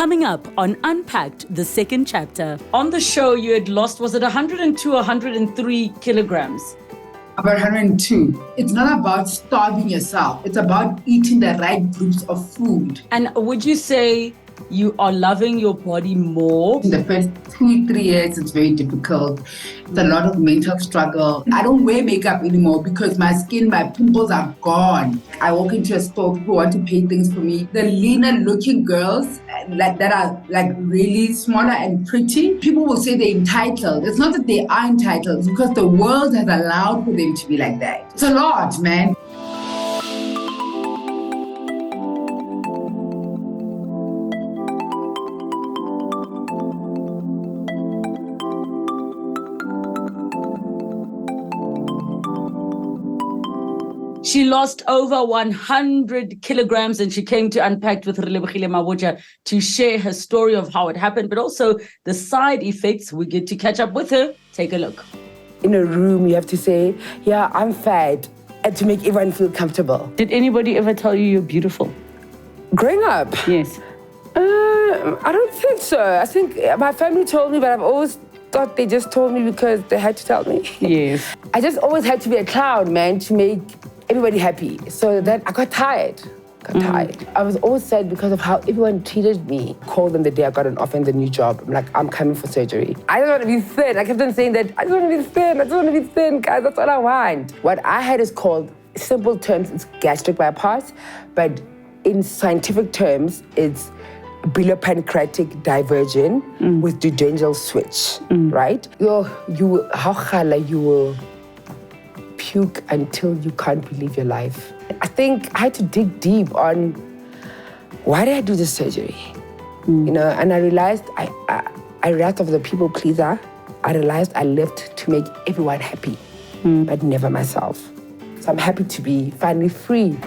Coming up on Unpacked, the second chapter. On the show, you had lost, was it 102 or 103 kilograms? About 102. It's not about starving yourself. It's about eating the right groups of food. And would you say you are loving your body more? In the first 2-3 years, it's very difficult. It's a lot of mental struggle. I don't wear makeup anymore because my skin, my pimples are gone. I walk into a store, people want to pay things for me. The leaner looking girls that are like really smaller and pretty, people will say they're entitled. It's not that they are entitled, it's because the world has allowed for them to be like that. It's a lot, man. She lost over 100 kilograms and she came to Unpacked with Relebogile Mabotja to share her story of how it happened, but also the side effects. We get to catch up with her. Take a look. In a room, you have to say, yeah, I'm fat, and to make everyone feel comfortable. Did anybody ever tell you you're beautiful? Growing up? Yes. I don't think so. I think my family told me, but I've always thought they just told me because they had to tell me. Yes. I just always had to be a clown, man, to make everybody happy. So that I got tired. I was always sad because of how everyone treated me. Called them the day I got an offer in the new job. I'm like, I'm coming for surgery. I just want to be thin. I kept on saying that, I just want to be thin. I just want to be thin, guys. That's all I want. What I had is called, simple terms, it's gastric bypass. But in scientific terms, it's bilipancreatic diversion with duodenal switch, right? You will puke until you can't believe your life. I think I had to dig deep on why did I do this surgery? You know, and I realized I realized of the people pleaser. I realized I lived to make everyone happy, but never myself. So I'm happy to be finally free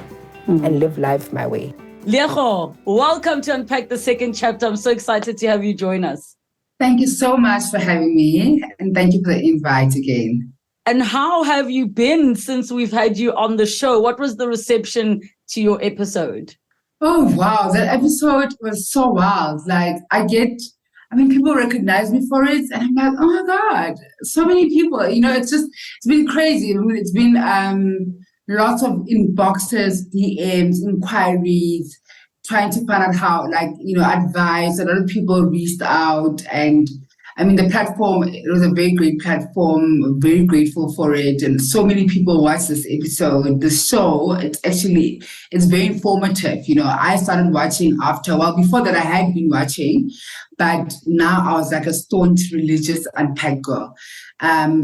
and live life my way. Leago, welcome to Unpack the second chapter. I'm so excited to have you join us. Thank you so much for having me, and thank you for the invite again. And how have you been since we've had you on the show? What was the reception to your episode? Oh, wow. That episode was so wild. Like, people recognize me for it. And I'm like, oh my God, so many people. You know, it's been crazy. I mean, it's been lots of inboxes, DMs, inquiries, trying to find out how, advice. A lot of people reached out, and the platform, it was a very great platform. I'm very grateful for it. And so many people watched this episode. The show, it's very informative. You know, I started watching before that I had been watching, but now I was like a staunch religious Unpacked girl. I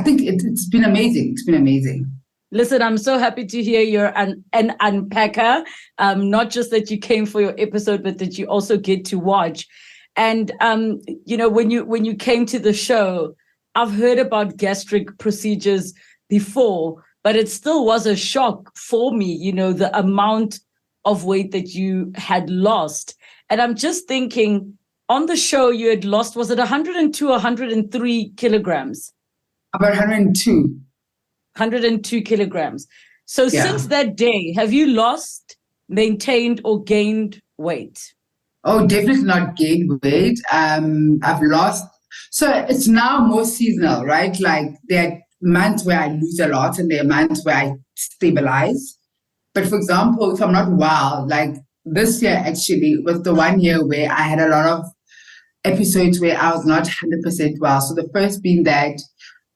think it's been amazing. It's been amazing. Listen, I'm so happy to hear you're an unpacker. Not just that you came for your episode, but that you also get to watch. And, when you came to the show, I've heard about gastric procedures before, but it still was a shock for me, the amount of weight that you had lost. And I'm just thinking, on the show you had lost, was it 102 or 103 kilograms? About 102. 102 kilograms. So Since that day, have you lost, maintained, or gained weight? Oh, definitely not gained weight. I've lost. So it's now more seasonal, right? Like there are months where I lose a lot and there are months where I stabilize. But for example, if I'm not well, like this year actually was the 1 year where I had a lot of episodes where I was not 100% well. So the first being that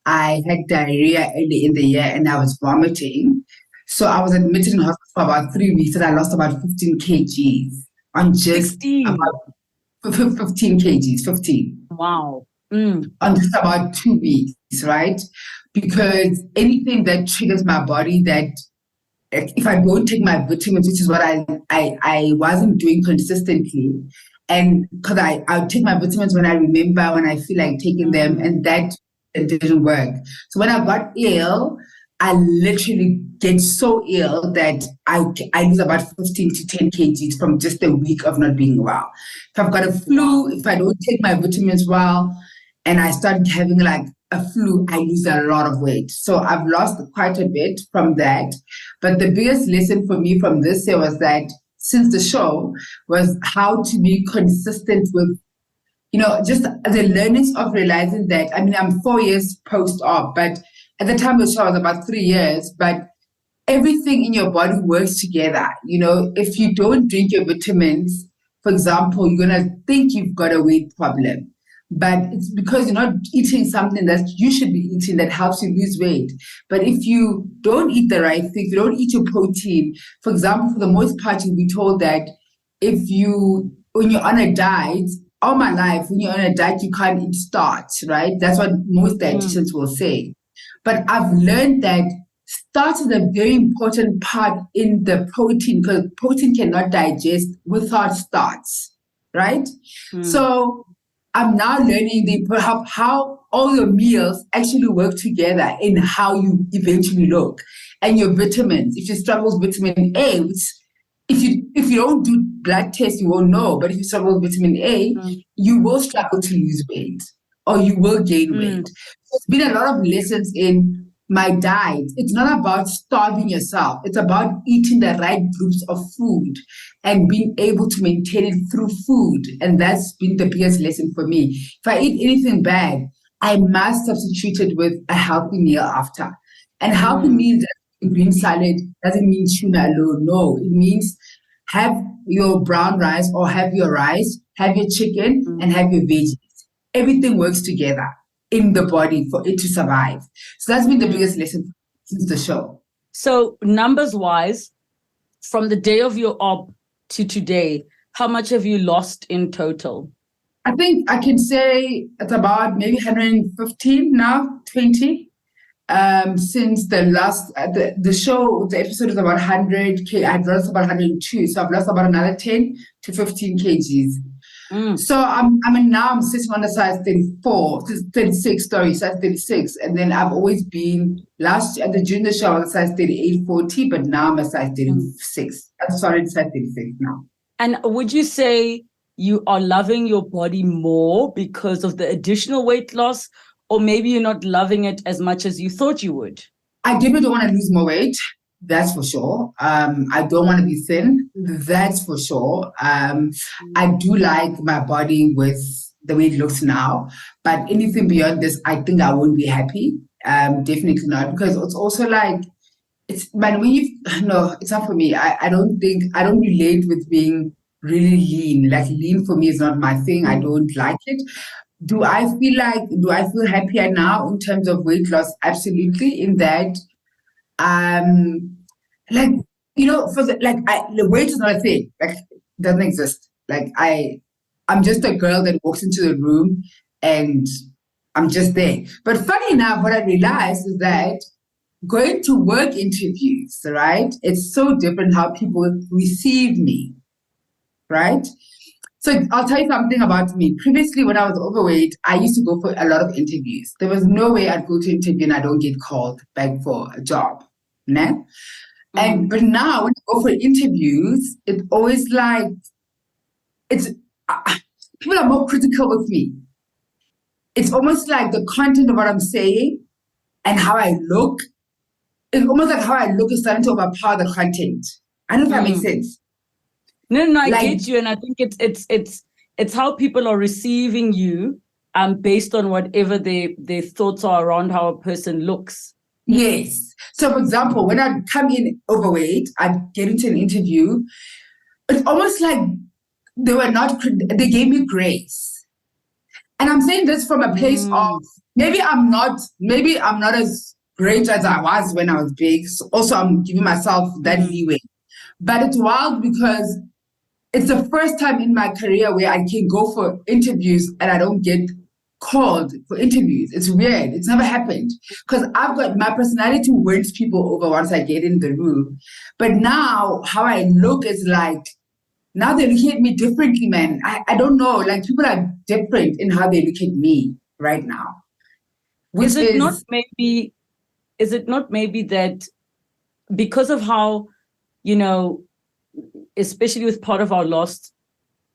I had diarrhea early in the year and I was vomiting. So I was admitted in hospital for about 3 weeks and I lost about 15 kgs. On just 15. About 15 kgs, 15. Wow. On just about 2 weeks, right? Because anything that triggers my body, that if I don't take my vitamins, which is what I wasn't doing consistently, and because I would take my vitamins when I remember, when I feel like taking them, and that it didn't work. So when I got ill, I literally get so ill that I lose about 15 to 10 kgs from just a week of not being well. If I've got a flu, if I don't take my vitamins well, and I start having like a flu, I lose a lot of weight. So I've lost quite a bit from that. But the biggest lesson for me from this year was that since the show was how to be consistent with, just the learnings of realizing that, I'm 4 years post-op, but at the time of the show, I was about 3 years, but everything in your body works together. If you don't drink your vitamins, for example, you're going to think you've got a weight problem, but it's because you're not eating something that you should be eating that helps you lose weight. But if you don't eat the right things, you don't eat your protein, for example, for the most part, you'll be told that when you're on a diet, all my life, when you're on a diet, you can't eat starch, right? That's what most dietitians will say. But I've learned that starch is a very important part in the protein, because protein cannot digest without starch, right? So I'm now learning how all your meals actually work together in how you eventually look. And your vitamins, if you struggle with vitamin A, which if you don't do blood tests, you won't know. But if you struggle with vitamin A, you will struggle to lose weight or you will gain weight. So it's been a lot of lessons in my diet. It's not about starving yourself. It's about eating the right groups of food and being able to maintain it through food. And that's been the biggest lesson for me. If I eat anything bad, I must substitute it with a healthy meal after. And healthy meals, green salad doesn't mean tuna alone. No, it means have your brown rice or have your rice, have your chicken, and have your veggies. Everything works together in the body for it to survive. So that's been the biggest lesson since the show. So numbers wise, from the day of your op to today, how much have you lost in total? I think I can say it's about maybe 115 now, 20. Since the last, the show, the episode is about 100K. I've lost about 102. So I've lost about another 10 to 15 kgs. So I'm sitting on the size 36, size 36. And then I've always been during the show, I was size 38, 40, but now I'm a size 36. I'm sorry, size 36 now. And would you say you are loving your body more because of the additional weight loss, or maybe you're not loving it as much as you thought you would? I definitely don't want to lose more weight. That's for sure. I don't want to be thin. That's for sure. I do like my body with the way it looks now. But anything beyond this, I think I won't be happy. Definitely not. Because it's also like, it's not for me. I don't relate with being really lean. Like lean for me is not my thing. I don't like it. Do I feel happier now in terms of weight loss? Absolutely. In that, the weight is not a thing. Like, it doesn't exist. Like, I'm just a girl that walks into the room and I'm just there. But funny enough, what I realized is that going to work interviews, right? It's so different how people receive me, right? So I'll tell you something about me. Previously, when I was overweight, I used to go for a lot of interviews. There was no way I'd go to an interview and I don't get called back for a job. Né? But now when I go for interviews, it's always like, people are more critical with me. It's almost like the content of what I'm saying and how I look. It's almost like how I look is starting to overpower the content. I don't know if that makes sense. No, I get you, and I think it's how people are receiving you, based on whatever their thoughts are around how a person looks. Yes. So, for example, when I come in overweight, I get into an interview. It's almost like they gave me grace, and I'm saying this from a place of maybe I'm not as great as I was when I was big. So also, I'm giving myself that leeway, but it's wild because it's the first time in my career where I can go for interviews and I don't get called for interviews. It's weird. It's never happened because I've got my personality wins people over once I get in the room. But now how I look is like, now they look at me differently, man. I don't know. Like people are different in how they look at me right now. Is it not maybe that because of how, especially with part of our last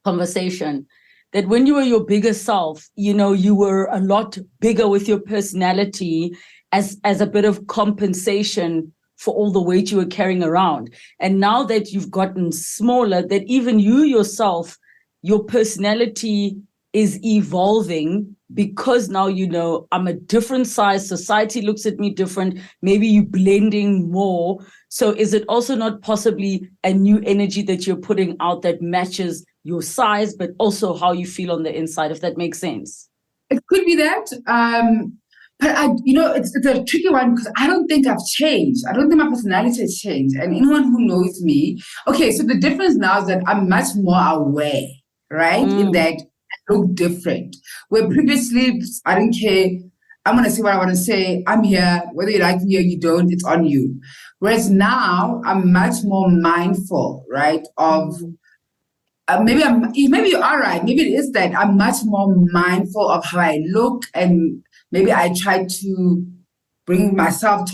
conversation, that when you were your bigger self, you were a lot bigger with your personality as a bit of compensation for all the weight you were carrying around. And now that you've gotten smaller, that even you yourself, your personality is evolving because now you know I'm a different size. Society looks at me different. Maybe you're blending more. So is it also not possibly a new energy that you're putting out that matches your size, but also how you feel on the inside, if that makes sense? It could be that. But it's a tricky one because I don't think I've changed. I don't think my personality has changed. And anyone who knows me, okay, so the difference now is that I'm much more aware, right? In that I look different. Where previously, I didn't care. I'm going to say what I want to say. I'm here. Whether you like me or you don't, it's on you. Whereas now, I'm much more mindful, right, of... maybe you are right. Maybe it is that I'm much more mindful of how I look, and maybe I try to tone myself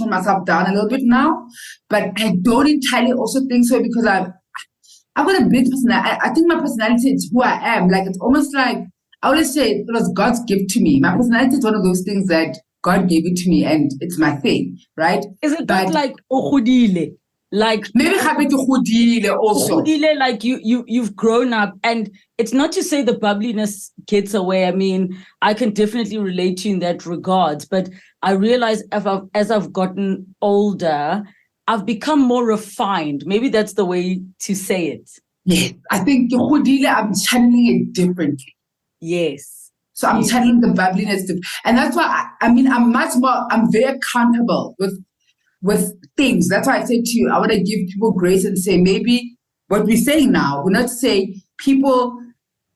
down a little bit now. But I don't entirely also think so because I've got a big personality. I think my personality is who I am. Like, it's almost like, I always say it was God's gift to me. My personality is one of those things that God gave it to me, and it's my thing, right? Is it not like Okhudile? Like maybe happy to Khudile also. Khudile, like you've grown up, and it's not to say the bubbliness gets away. I mean, I can definitely relate to you in that regard, but I realize as I've gotten older, I've become more refined. Maybe that's the way to say it. Yes, I think Khudile, I'm channeling it differently. Yes. So I'm channeling the bubbliness, and that's why I'm very accountable with things. That's why I said to you, I want to give people grace and say, maybe what we're saying now, we're not saying people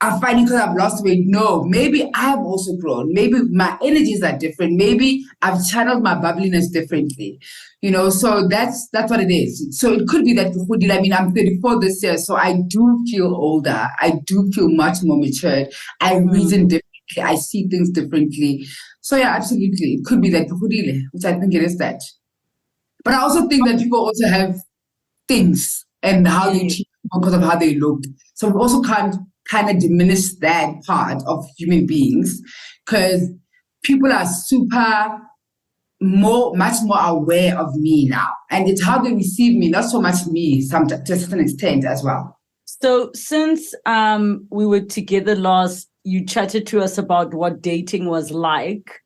are fighting because I've lost weight. No, maybe I've also grown. Maybe my energies are different. Maybe I've channeled my bubbliness differently. So that's what it is. So it could be that, I mean, I'm 34 this year, so I do feel older. I do feel much more matured. I reason differently. I see things differently. So yeah, absolutely. It could be that, which I think it is that. But I also think that people also have things and how they treat people because of how they look. So we also can't kind of diminish that part of human beings because people are much more aware of me now. And it's how they receive me, not so much me, to a certain extent as well. So since we were together last, you chatted to us about what dating was like.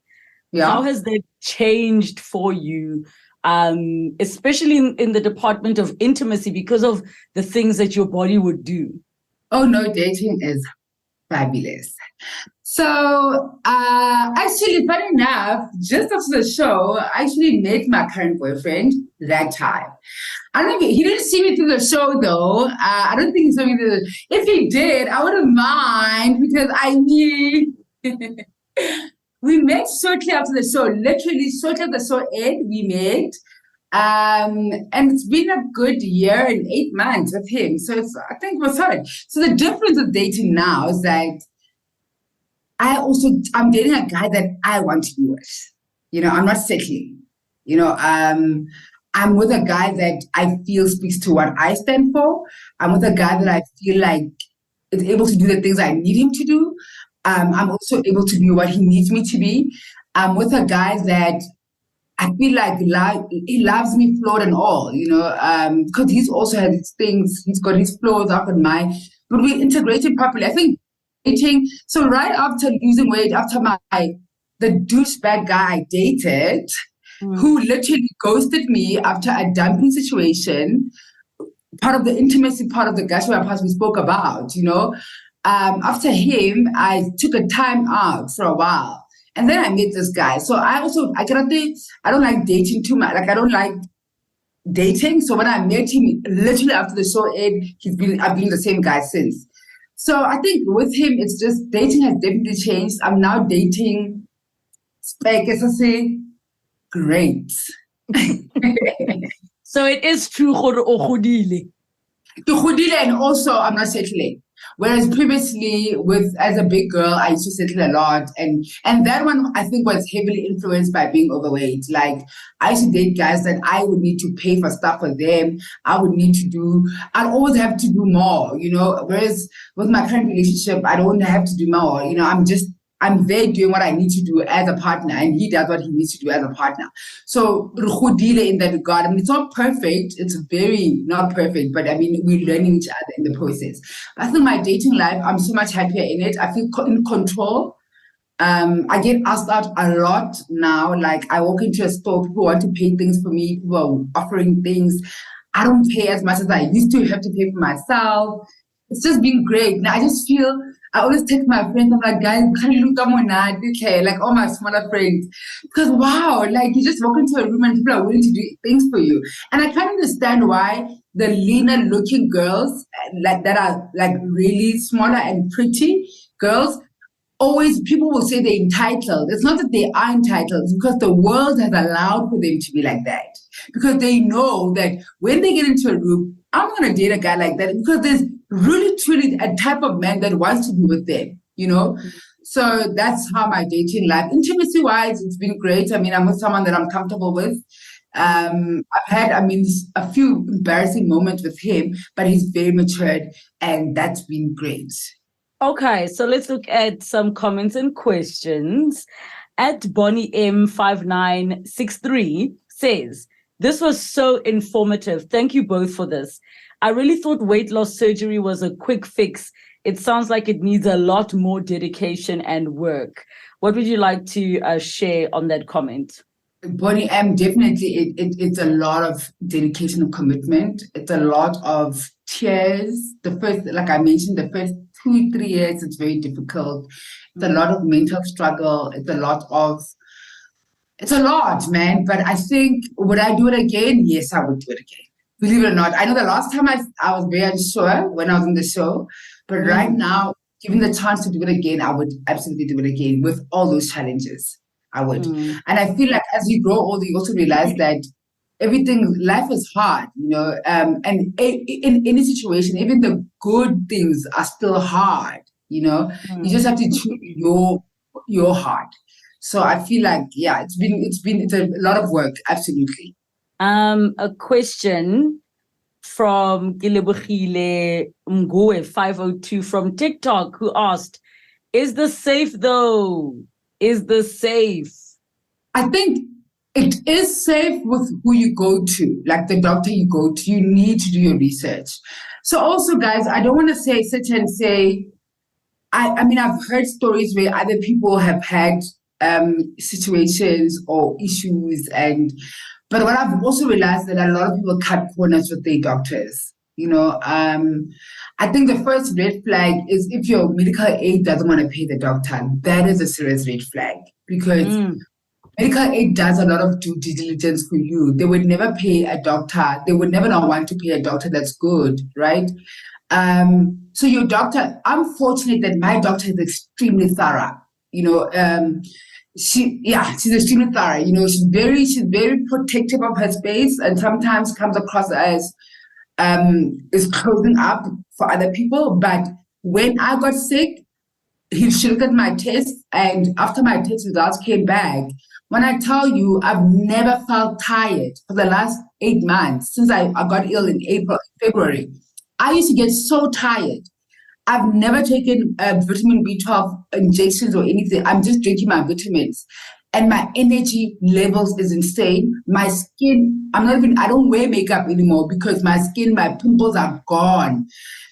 Yeah. How has that changed for you? Especially in the department of intimacy because of the things that your body would do? Oh no, dating is fabulous. So actually, funny enough, just after the show, I actually met my current boyfriend that time. He didn't see me through the show though. I don't think he saw me through if he did, I wouldn't mind because I knew we met shortly after the show, literally shortly after the show aired, we met. And it's been a good year and 8 months with him. So I think we're solid. So the difference with dating now is that I'm dating a guy that I want to be with. I'm not settling. I'm with a guy that I feel speaks to what I stand for. I'm with a guy that I feel like is able to do the things I need him to do. I'm also able to be what he needs me to be. I'm with a guy that I feel like he loves me flawed and all, because he's also had his things. He's got his flaws up and mine, but we integrated properly. I think dating. So right after losing weight, after the douchebag guy I dated, who literally ghosted me after a dumping situation, part of the intimacy, part of the gastric part we spoke about, after him, I took a time out for a while. And then I met this guy. So I don't like dating too much. Like, I don't like dating. So when I met him, literally after the show aired, I've been the same guy since. So I think with him, it's just dating has definitely changed. I'm now dating, great. So it is true, and also I'm not settling. Whereas previously, as a big girl, I used to settle a lot, and that one I think was heavily influenced by being overweight. Like, I used to date guys that I would need to pay for stuff for them. I'd always have to do more, Whereas with my current relationship, I don't have to do more. I'm there doing what I need to do as a partner, and he does what he needs to do as a partner. So in that regard, I mean, it's not perfect. It's very not perfect, but I mean, we're learning each other in the process. I think my dating life, I'm so much happier in it. I feel in control. I get asked out a lot now. Like I walk into a store, people want to pay things for me, people are offering things. I don't pay as much as I used to have to pay for myself. It's just been great. Now I just feel, I always text my friends, I'm like, guys, okay, like all my smaller friends. Because wow, like you just walk into a room and people are willing to do things for you. And I can't understand why the leaner looking girls like that are like really smaller and pretty girls, always people will say they're entitled. It's not that they are entitled, it's because the world has allowed for them to be like that. Because they know that when they get into a room, I'm going to date a guy like that because there's really, truly a type of man that wants to be with them, you know? So that's how my dating life, intimacy-wise, it's been great. I mean, I'm with someone that I'm comfortable with. I've had, a few embarrassing moments with him, but he's very matured, and that's been great. Okay, so let's look at some comments and questions. At Bonnie M5963 says, this was so informative. Thank you both for this. I really thought weight loss surgery was a quick fix. It sounds like it needs a lot more dedication and work. What would you like to share on that comment? Bonnie M, definitely it's a lot of dedication and commitment. It's a lot of tears. The first, like I mentioned, the first 2-3 years, it's very difficult. It's a lot of mental struggle. It's a lot, man. But I think, would I do it again? Yes, I would do it again. Believe it or not. I know the last time I was very unsure when I was on the show. But right now, given the chance to do it again, I would absolutely do it again with all those challenges. I would. And I feel like as you grow older, you also realize that life is hard, you know, and in any situation, even the good things are still hard, you know. You just have to choose your heart. So I feel like, yeah, it's a lot of work, absolutely. A question from Relebogile Mabotja 502 from TikTok, who asked, is this safe though? Is this safe? I think it is safe with who you go to, like the doctor you go to. You need to do your research. So also, guys, I don't want to sit and say, I mean, I've heard stories where other people have had situations or issues, but what I've also realized that a lot of people cut corners with their doctors. You know, I think the first red flag is if your medical aid doesn't want to pay the doctor. That is a serious red flag, because medical aid does a lot of due diligence for you. They would never pay a doctor. They would never want to pay a doctor that's good, right? So your doctor, I'm fortunate that my doctor is extremely thorough. You know, she's extremely thorough. You know, she's very protective of her space, and sometimes comes across as is closing up for other people. But when I got sick, she looked at my tests, and after my test results came back, when I tell you, I've never felt tired for the last 8 months since I got ill in February. I used to get so tired. I've never taken vitamin B12 injections or anything. I'm just drinking my vitamins. And my energy levels is insane. My skin, I don't wear makeup anymore because my skin, my pimples are gone.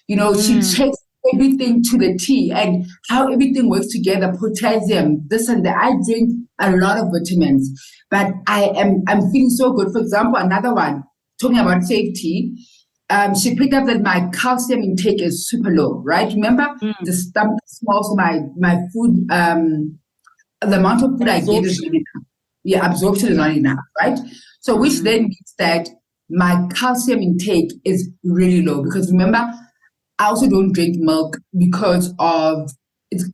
You know, she checks everything to the T and how everything works together, potassium, this and that. I drink a lot of vitamins, but I'm feeling so good. For example, another one, talking about safety, she picked up that my calcium intake is super low, right? Remember, the stomach is small, so my food, the amount of food I get is not enough. Yeah, absorption is not enough, right? So which then means that my calcium intake is really low, because remember, I also don't drink milk because I'm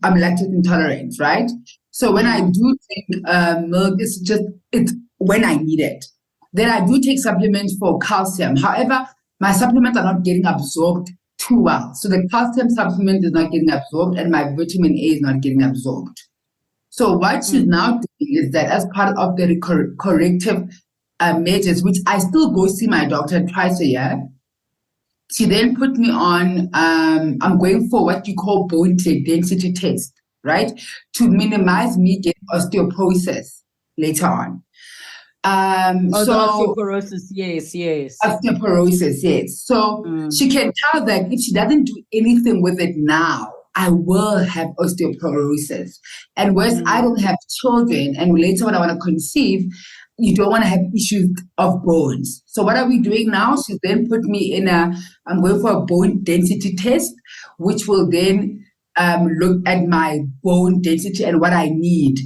lactose intolerant, right? So when I do drink milk, it's when I need it. Then I do take supplements for calcium. However, my supplements are not getting absorbed too well. So the calcium supplement is not getting absorbed and my vitamin A is not getting absorbed. So what she's now doing is that as part of the corrective measures, which I still go see my doctor twice a year, she then put me on, I'm going for what you call bone density test. right? To minimize me getting osteoporosis later on. The So osteoporosis, yes. osteoporosis, yes. So she can tell that if she doesn't do anything with it now, I will have osteoporosis. And whereas I don't have children, and later when I want to conceive, you don't want to have issues of bones. So what are we doing now? She's then put me in I'm going for a bone density test, which will then look at my bone density and what I need.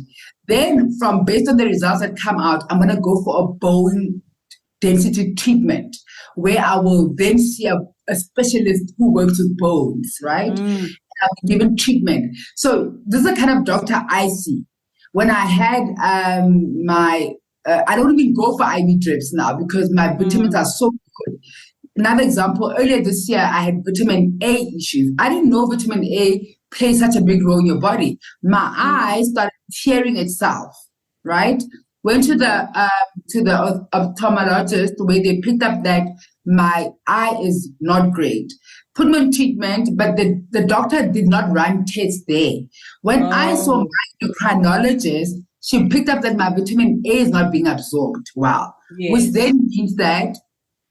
Then based on the results that come out, I'm going to go for a bone density treatment where I will then see a specialist who works with bones, right? And I'll be given treatment. So this is the kind of doctor I see. When I had I don't even go for IV drips now because my vitamins are so good. Another example, earlier this year, I had vitamin A issues. I didn't know vitamin A plays such a big role in your body. My eye started tearing itself, right? Went to the ophthalmologist where they picked up that my eye is not great. Put me on treatment, but the doctor did not run tests there. When I saw my endocrinologist, she picked up that my vitamin A is not being absorbed well, which then means that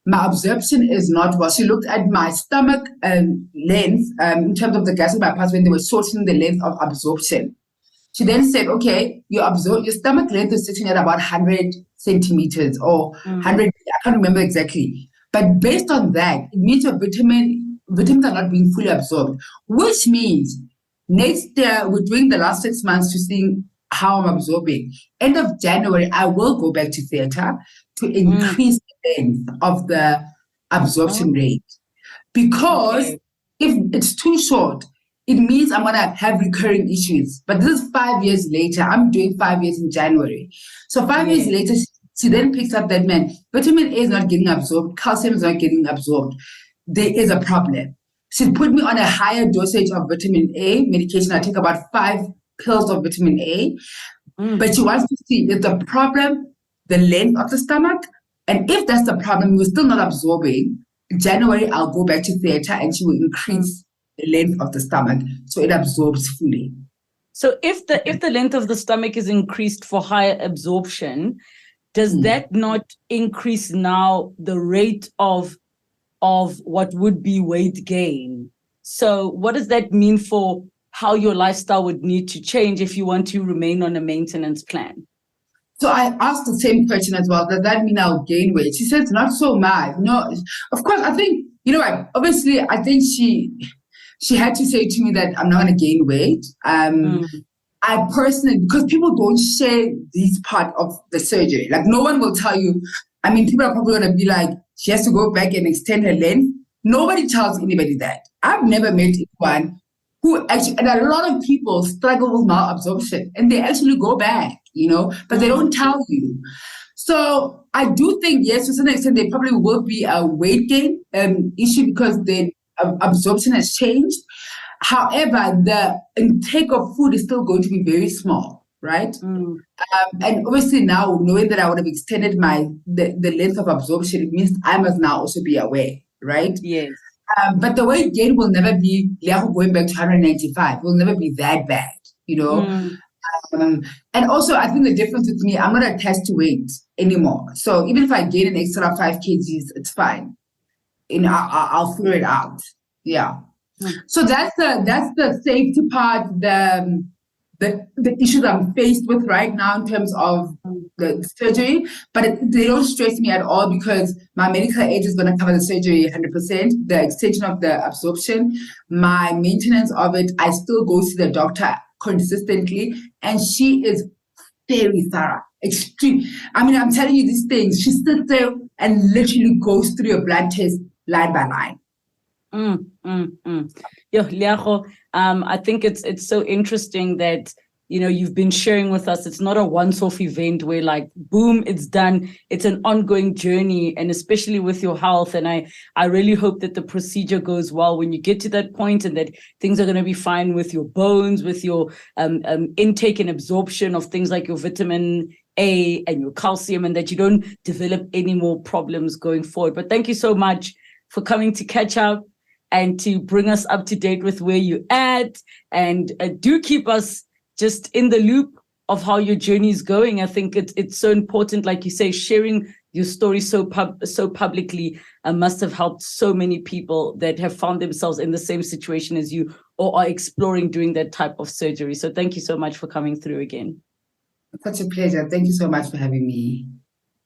my absorption is not well. She looked at my stomach length in terms of the gastric bypass when they were sorting the length of absorption. She then said, okay, your stomach length is sitting at about 100 centimeters or 100, I can't remember exactly. But based on that, it means your vitamins are not being fully absorbed, which means next year, we're doing the last 6 months to see how I'm absorbing. End of January, I will go back to theater to increase the length of the absorption rate. Because if it's too short, it means I'm going to have recurring issues. But this is 5 years later. I'm doing 5 years in January. So 5 years later, she then picks up that, man, vitamin A is not getting absorbed. Calcium is not getting absorbed. There is a problem. She put me on a higher dosage of vitamin A medication. I take about 5 pills of vitamin A. But she wants to see, is the problem the length of the stomach? And if that's the problem, we're still not absorbing. In January, I'll go back to theater and she will increase the length of the stomach so it absorbs fully. So if the length of the stomach is increased for higher absorption, does that not increase now the rate of what would be weight gain? So what does that mean for how your lifestyle would need to change if you want to remain on a maintenance plan? So I asked the same question as well. Does that mean I'll gain weight? She says, not so much. No, of course, I think, obviously, I think she had to say to me that I'm not going to gain weight. I personally, because people don't share this part of the surgery. Like, no one will tell you. I mean, people are probably going to be like, she has to go back and extend her length. Nobody tells anybody that. I've never met anyone who actually, and a lot of people struggle with malabsorption and they actually go back, but they don't tell you. So I do think, yes, to some extent, there probably will be a weight gain issue because the absorption has changed. However, the intake of food is still going to be very small, right? And obviously now, knowing that I would have extended the length of absorption, it means I must now also be aware, right? Yes. But the weight gain will never be going back to 195. It will never be that bad, And also, I think the difference with me, I'm not attached to weight anymore. So even if I gain an extra 5 kgs, it's fine. I'll figure it out. Yeah. So that's the safety part, the issues I'm faced with right now in terms of the surgery, but they don't stress me at all because my medical aid is going to cover the surgery 100%, the extension of the absorption, my maintenance of it. I still go to the doctor consistently, and she is very thorough, extreme. I mean, I'm telling you these things. She sits there and literally goes through your blood test line by line. Yeah, Leago, I think it's so interesting that you've been sharing with us. It's not a once-off event where like boom, it's done. It's an ongoing journey, and especially with your health. And I really hope that the procedure goes well when you get to that point, and that things are going to be fine with your bones, with your intake and absorption of things like your vitamin A and your calcium, and that you don't develop any more problems going forward. But thank you so much for coming to catch up. and to bring us up to date with where you're at. And do keep us just in the loop of how your journey is going. I think it's so important, like you say, sharing your story so publicly must have helped so many people that have found themselves in the same situation as you or are exploring doing that type of surgery. So thank you so much for coming through again. Such a pleasure. Thank you so much for having me.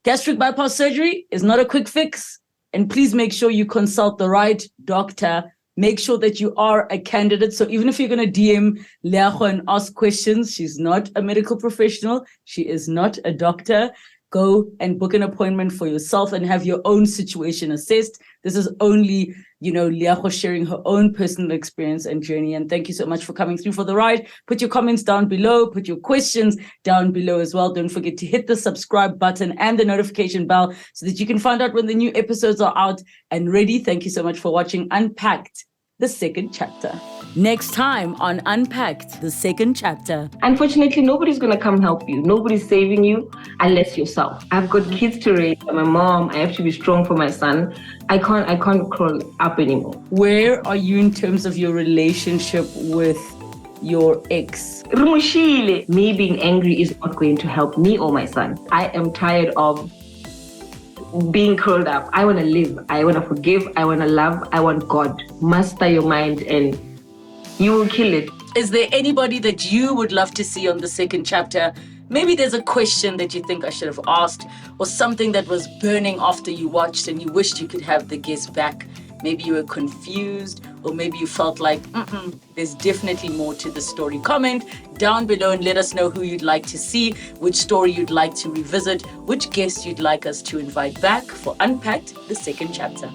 Gastric bypass surgery is not a quick fix. And please make sure you consult the right doctor. Make sure that you are a candidate. So even if you're going to DM Leago and ask questions, she's not a medical professional. She is not a doctor. Go and book an appointment for yourself and have your own situation assessed. This is only, Leago sharing her own personal experience and journey. And thank you so much for coming through for the ride. Put your comments down below. Put your questions down below as well. Don't forget to hit the subscribe button and the notification bell so that you can find out when the new episodes are out and ready. Thank you so much for watching Unpacked, the second chapter. Next time on Unpacked, the second chapter. Unfortunately, nobody's going to come help you. Nobody's saving you unless yourself. I've got kids to raise. I'm a mom. I have to be strong for my son. I can't crawl up anymore. Where are you in terms of your relationship with your ex? Me being angry is not going to help me or my son. I am tired of being curled up. I want to live. I want to forgive. I want to love. I want God. Master your mind and you will kill it. Is there anybody that you would love to see on the second chapter? Maybe there's a question that you think I should have asked, or something that was burning after you watched and you wished you could have the guest back. Maybe you were confused, or maybe you felt like, there's definitely more to the story. Comment down below and let us know who you'd like to see, which story you'd like to revisit, which guest you'd like us to invite back for Unpacked, the second chapter.